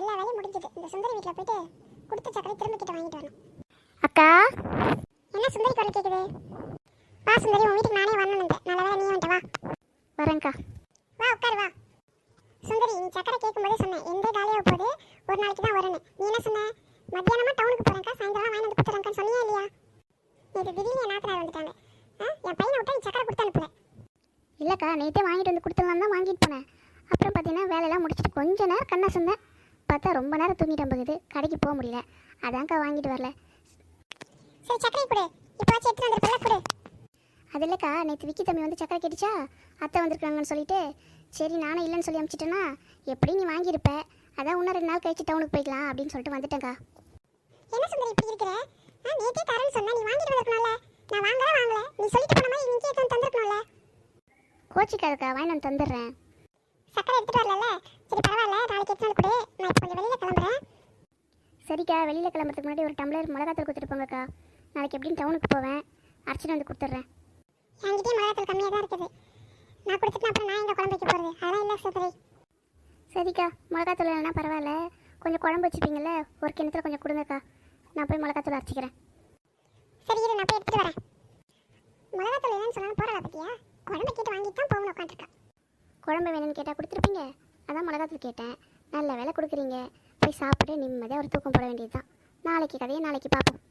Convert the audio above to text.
எல்லா வேலையும் முடிஞ்சது. இந்த சுந்தரி வீட்டில் போயிட்டு கொடுத்த சக்கரை திரும்ப கிட்ட வாங்கிட்டு வரணும். அக்கா, என்ன சுந்தரி குரல் கேட்குது? வா சுந்தரி, உன் வீட்டுக்கு நானே வரணும். நல்ல வேலை நீ வந்துட்ட. வா வரேங்க்கா. வா உட்காரு வா. சுந்தரி, நீ சக்கரை கேட்கும்போதே சொன்னேன் எந்த காலியாக போகுது, ஒரு நாளைக்கு தான் வரணும். நீ என்ன சொன்ன? மத்தியானமா டவுனுக்கு போகிறேன்க்கா, சாயந்தரம் வாங்கி வந்து கொடுத்துறேன்க்கா சொன்னியா இல்லையா? நேற்று திடீர்னு என் நாத்தனார் வந்துட்டாங்க. என் பையனை விட்டா நீ சக்கரை கொடுத்து அனுப்புல. இல்லைக்கா, நேற்றே வாங்கிட்டு வந்து கொடுத்துடலாம் தான் வாங்கிட்டு போனேன். அப்புறம் பார்த்தீங்கன்னா வேலையெல்லாம் முடிச்சுட்டு கொஞ்ச நேரம் கண்ணா சொன்னேன். பார்த்தா ரொம்ப நேரம் தூங்கிட்டேன் போகுது, கடைக்கு போக முடியல. அதான்க்கா வாங்கிட்டு வரல. சரி சக்கரை கொடு, இப்போ வச்சு எடுத்துட்டு வந்துருப்பல கொடு. அது இல்லைக்கா, நேற்று விக்கி தம்பி வந்து சக்கரை கேட்டுச்சா, அத்தை வந்திருக்காங்கன்னு சொல்லிட்டு சரி நானும் இல்லைன்னு சொல்லி அனுப்பிச்சிட்டேன்னா எப்படி நீ வாங்கியிருப்ப, அதான் இன்னும் 2 நாள் கழிச்சு டவுனுக்கு போய்க்கலாம் அப்படின்னு சொல்லிட்டு வந்துட்டேன்க்கா. என்ன சுந்தரி இப்படி இருக்கிற? நேற்றே தரேன்னு சொன்னா நீ வாங்கிட்டு வந்திருக்கணும்ல. நான் வாங்கல, நீ சொல்லிட்டு போன மாதிரி நீ கேட்க தந்திருக்கணும்ல. கோச்சிக்காதுக்கா, வாங்கிட்டு வந்து தந்துடுறேன். சக்கரை எடுத்துட்டு வரல, சரி பரவாயில்ல, நாளைக்கு எடுத்து வந்து கொடு. நான் இப்போ கொஞ்சம் வெளியில் கிளம்புறேன். சரிக்கா, வெளியில் கிளம்புறதுக்கு முன்னாடி ஒரு டம்ளர் மிளகாத்தூள் கொடுத்துட்டு போங்கக்கா. நாளைக்கு எப்படின்னு டவுனுக்கு போவேன், அரைச்சிட்டு வந்து கொடுத்துட்றேன். என்கிட்டயே மிளகாத்தூள் கம்மியாக தான் இருக்குது. நான் கொடுத்துட்டு அப்புறம் நான் எங்கே குழம்பு வைக்க போகிறது? அதெல்லாம் இல்லை சுந்தரி. சரிக்கா, மிளகாத்தூள் இல்லைன்னா பரவாயில்ல, கொஞ்சம் குழம்பு வச்சுப்பீங்கள்ல, ஒரு கிணத்துல கொஞ்சம் கொடுங்கக்கா. நான் போய் மிளகாத்தூள் அரைச்சிக்கிறேன். சரி இரு, நான் போய் எடுத்துட்டு வரேன். மிளகாத்தூள் இல்லைன்னு சொன்னாலும் போகிறதா பற்றியா? குழம்பு கேட்டு வாங்கிட்டு தான் போகணும் உட்காந்துருக்கா. குழம்பு வேணும்னு கேட்டால் கொடுத்துருப்பீங்க, அதான் மிளகாத்தூள் கேட்டேன். நல்ல வேலை கொடுக்குறீங்க. போய் சாப்பிட்டு நிம்மதியாக ஒரு தூக்கம் போட வேண்டியது தான். நாளைக்கு கதையை நாளைக்கு பார்ப்போம்.